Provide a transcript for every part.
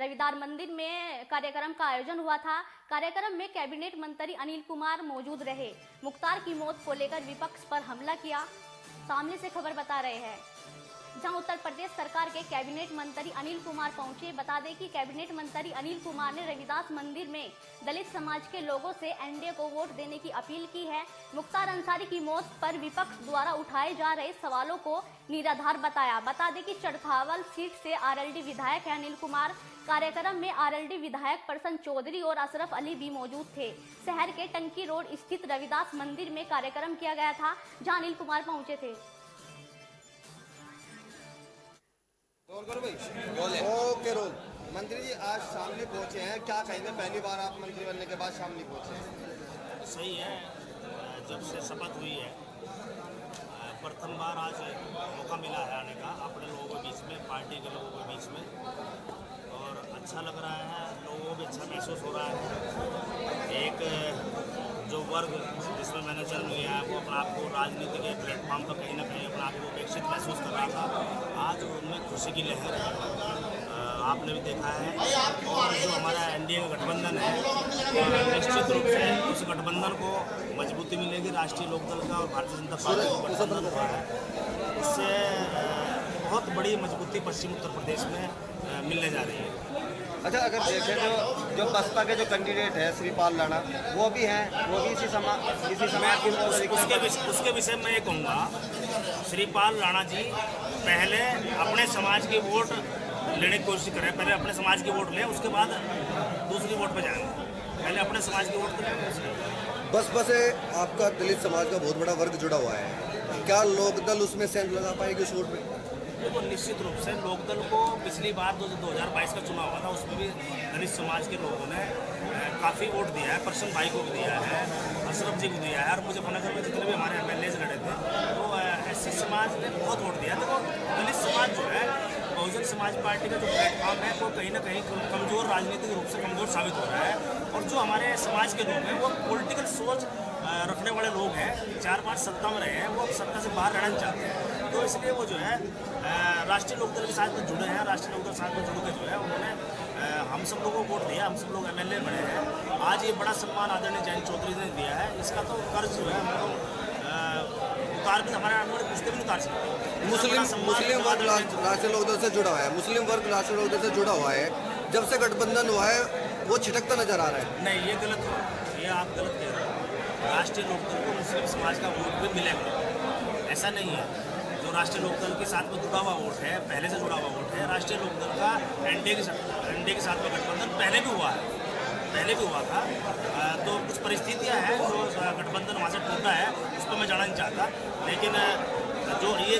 रविदास मंदिर में कार्यक्रम का आयोजन हुआ था। कार्यक्रम में कैबिनेट मंत्री अनिल कुमार मौजूद रहे। मुख्तार की मौत को लेकर विपक्ष पर हमला किया, सामने से खबर बता रहे हैं। जहां उत्तर प्रदेश सरकार के कैबिनेट मंत्री अनिल कुमार पहुंचे। बता दें कि कैबिनेट मंत्री अनिल कुमार ने रविदास मंदिर में दलित समाज के लोगों से एनडीए को वोट देने की अपील की है। मुख्तार अंसारी की मौत पर विपक्ष द्वारा उठाए जा रहे सवालों को निराधार बताया। बता दें कि चरखावल सीट से आरएलडी विधायक है अनिल कुमार। कार्यक्रम में आरएलडी विधायक प्रसन्न चौधरी और अशरफ अली भी मौजूद थे। शहर के टंकी रोड स्थित रविदास मंदिर में कार्यक्रम किया गया था, जहां अनिल कुमार पहुंचे थे। Okay role. मंत्री जी आज शामली पहुंचे हैं, क्या कहेंगे? पहली बार आप मंत्री बनने के बाद शामली पहुंचे हैं। सही है, जब से शपथ हुई है प्रथम बार आज मौका मिला है आने का अपने लोगों के बीच में, पार्टी के लोगों के बीच में, और अच्छा लग रहा है। लोगों को भी अच्छा महसूस हो रहा है। एक जो वर्ग जिसमें मैंने जन्म लिया है वो अपने आप को राजनीति के प्लेटफॉर्म पर कहीं ना कहीं अपने आप को अपेक्षित महसूस कर रहा था। आज उनमें खुशी की लहर आपने भी देखा है। और जो हमारा एनडीए का गठबंधन है, निश्चित रूप से उस गठबंधन को मजबूती मिलेगी। राष्ट्रीय लोकदल का और भारतीय जनता पार्टी का गठबंधन हुआ है, इससे बहुत बड़ी मजबूती पश्चिम उत्तर प्रदेश में मिलने जा रही है। अच्छा, अगर देखें जो बसपा के जो कैंडिडेट है श्रीपाल राणा, वो भी हैं, वो भी इसी समय उसके विषय में ये कहूँगा, श्रीपाल राणा जी पहले अपने समाज के वोट लेने की कोशिश करें। पहले अपने समाज के वोट लें, उसके बाद दूसरी वोट पे जाएंगे। पहले अपने समाज के वोट लें। बसपा से आपका दलित समाज का बहुत बड़ा वर्ग जुड़ा हुआ है, क्या लोकदल उसमें सेंध लगा पाएगी उस वोट में? देखो, निश्चित रूप से लोकदल को पिछली बार 2022 का चुनाव हुआ था, उसमें भी दलित समाज के लोगों ने काफ़ी वोट दिया है। प्रसन्न भाई को भी दिया है, अशरफ जी को दिया है, और मुजफ्फरनगर में जितने भी हमारे एमएलए लड़े थे तो एससी समाज ने बहुत वोट दिया। देखो, दलित समाज जो है बहुजन समाज पार्टी का जो प्लेटफॉर्म है वो कहीं ना कहीं कमज़ोर, राजनीतिक रूप से कमज़ोर साबित हो रहा है। और जो हमारे समाज के लोग हैं वो पॉलिटिकल सोच रखने वाले लोग हैं, 4-5 सत्ता में रहे हैं, वो सत्ता से बाहर रहना चाहते हैं। तो इसलिए वो जो है राष्ट्रीय लोकदल के साथ में जुड़े हैं। राष्ट्रीय लोकदल के साथ में जुड़ के जो है उन्होंने हम सब लोगों को वोट दिया, हम सब लोग एमएलए बने हैं। आज ये बड़ा सम्मान आदरणीय जयंत चौधरी ने दिया है, इसका तो कर्ज जो है हम लोग उतार भी, हमारे आने वाले पुश्ते भी नहीं उतार सकते। मुस्लिम वर्ग राष्ट्रीय लोकदल से जुड़ा हुआ है, मुस्लिम वर्ग राष्ट्रीय लोकदल से जुड़ा हुआ है। जब से गठबंधन हुआ है वो छिटकता नजर आ रहा है। नहीं, ये गलत है, ये आप गलत कह रहे हो। राष्ट्रीय लोकदल को मुस्लिम समाज का वोट भी मिलेगा, ऐसा नहीं है। जो राष्ट्रीय लोकदल के साथ में जुड़ा हुआ वोट है, पहले से जुड़ा हुआ वोट है। राष्ट्रीय लोकदल का एनडीए के साथ में गठबंधन पहले भी हुआ था। तो कुछ परिस्थितियां हैं जो गठबंधन वहाँ से टूटा है, उस पर मैं जाना नहीं चाहता। लेकिन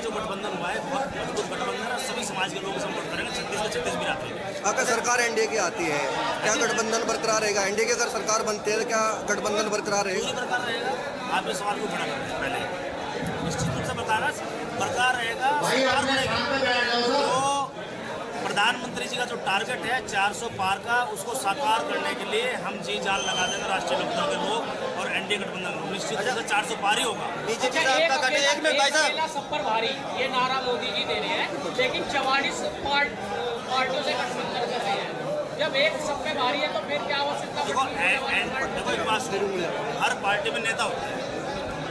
जो गठबंधन हुआ है बहुत मजबूत गठबंधन है, सभी समाज के लोग सपोर्ट करेंगे। 36 में 36 भी आते हैं। अगर सरकार एनडीए की आती है, क्या गठबंधन बरकरार रहेगा? एनडीए की अगर सरकार बनती है तो क्या गठबंधन बरकरार रहेगा? बरकरार रहेगा। आप इस सवाल को खड़ा कर रहे हैं, पहले निश्चित रूप से बरकरार रहेगा। तो प्रधानमंत्री जी का जो टारगेट है 400 पार का, उसको साकार करने के लिए हम जी जान लगा देंगे राष्ट्रीय लोकदल के लोग और एनडीए गठबंधन लोग। निश्चित रूप से 400 पार ही होगा। सब पर भारी ये नारा मोदी जी दे रहे हैं, लेकिन 44 पार्टियों से गठबंधन कर रहे हैं। जब एक सब पे भारी है तो फिर क्या आवश्यकता? देखो एक बात, हर पार्टी में नेता होते हैं।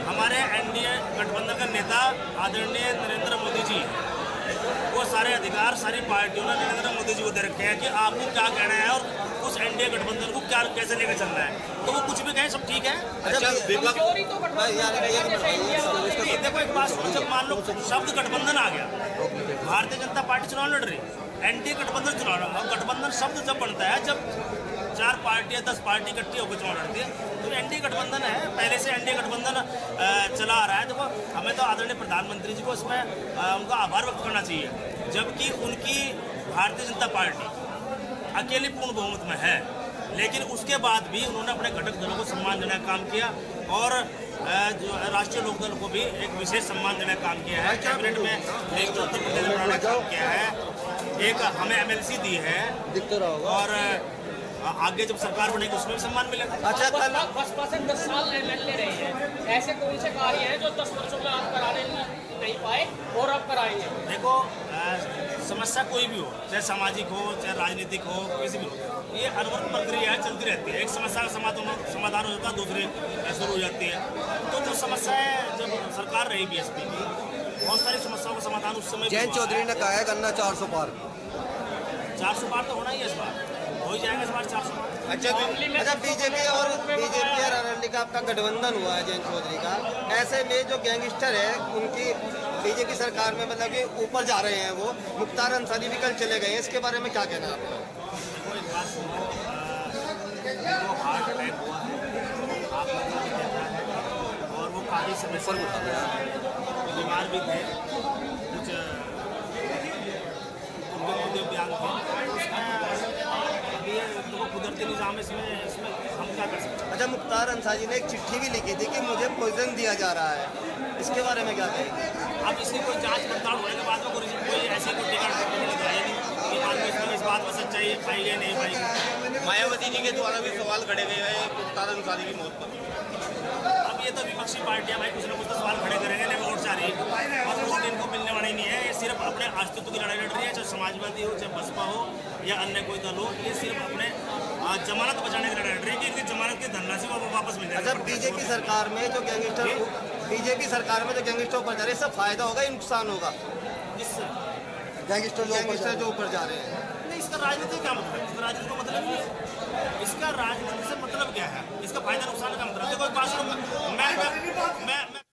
हमारे एनडीए गठबंधन का नेता आदरणीय नरेंद्र मोदी जी, वो सारे अधिकार सारी पार्टियों ने नरेंद्र मोदी जी को दे रखे हैं कि आपको क्या कहना है और उस एनडीए गठबंधन को क्या कैसे लेकर चलना है। तो वो कुछ भी कहें, सब ठीक है। देखो एक बात, जब मान लो शब्द गठबंधन आ गया, भारतीय जनता पार्टी चुनाव लड़ रही, एनडीए गठबंधन चुनाव लड़ रहा, और गठबंधन शब्द जब बनता है जब 4 पार्टियाँ 10 पार्टी इकट्ठी होकर चुनाव लड़ती है, तो एनडीए गठबंधन है। पहले से एनडीए गठबंधन चला आ रहा है। देखो, हमें तो आदरणीय प्रधानमंत्री जी को इसमें उनका आभार व्यक्त करना चाहिए, जबकि उनकी भारतीय जनता पार्टी अकेली पूर्ण बहुमत में है, लेकिन उसके बाद भी उन्होंने अपने घटक दलों को सम्मान देने का काम किया और जो राष्ट्रीय लोकदल को भी एक विशेष सम्मान देने का काम किया है। कैबिनेट में एक उत्तर प्रदेश बनाने का काम किया है, एक हमें एमएलसी दी है, और आगे जब सरकार बनेगी उसमें भी सम्मान मिलेगा। अच्छा, बसपा से 10 साल लड़ने रहे हैं, ऐसे कौन से कार्य हैं जो 10 वर्षों में आप कराने नहीं पाए और अब कराएंगे? देखो, समस्या कोई भी हो, चाहे सामाजिक हो चाहे राजनीतिक हो, किसी भी हो, ये अनवरत प्रक्रिया है, चलती रहती है। एक समस्या का समाधान हो जाता है, दूसरी शुरू हो जाती है। तो जो समस्या है, जब सरकार रही बीएसपी की, बहुत सारी समस्याओं का समाधान उस समय जयंत चौधरी ने कहा है करना 400 पार। 400 पार तो होना ही है इस बार, हो ही जाएगा इस बार 400 पार। अच्छा बीजेपी और आरएलडी का आपका गठबंधन हुआ है जयंत चौधरी का, ऐसे में जो गैंगस्टर है उनकी बीजेपी सरकार में मतलब कि ऊपर जा रहे हैं, वो मुख्तार अंसारी भी कल चले गए हैं, इसके बारे में क्या कहना है आपका? देखो एक बात सुनो, वो हार्ट अटैक हुआ है, आपने भी देखा है, और वो काफ़ी समय से बीमार भी थे, कुछ उद्योग भी आगे थे। अभी ये तो कुदरती निज़ाम, इसमें हम क्या कर सकते हैं? अच्छा, मुख्तार अंसारी ने एक चिट्ठी भी लिखी थी कि मुझे पॉइजन दिया जा रहा है, इसके बारे में क्या कहेंगे? अब इसकी कोई जांच पड़ताल होने के बाद में कोई ऐसी कोई टिकट नहीं कि बाद में इसमें इस बात में सच्चाई पाई गई नहीं पाई। मायावती जी के द्वारा भी सवाल खड़े गए हैं मुख्तार अंसारी की मौत पर। अब ये तो विपक्षी पार्टियां भाई कुछ ना कुछ तो सवाल खड़े करेंगे, नहीं वोट चाह रही है, और वोट इनको मिलने वाला ही नहीं है। ये सिर्फ अपने अस्तित्व की लड़ाई लड़ रही है, चाहे समाजवादी हो चाहे बसपा हो या अन्य कोई दल हो, ये सिर्फ अपने जमानत बचाने की लड़ाई लड़ रही है कि इनकी जमानत की धनराशि वो वापस मिल जाए। अच्छा, बीजेपी सरकार में जो गैंगस्टर ऊपर जा रहे हैं, सब फायदा होगा या नुकसान होगा? इससे गैंगस्टर जो ऊपर जा रहे हैं, नहीं, इसका राजनीति क्या मतलब है? इसका राजनीति का मतलब नहीं है। इसका राजनीति से मतलब क्या है? इसका फायदा नुकसान का मतलब देखो, एक बात सुनो, मैं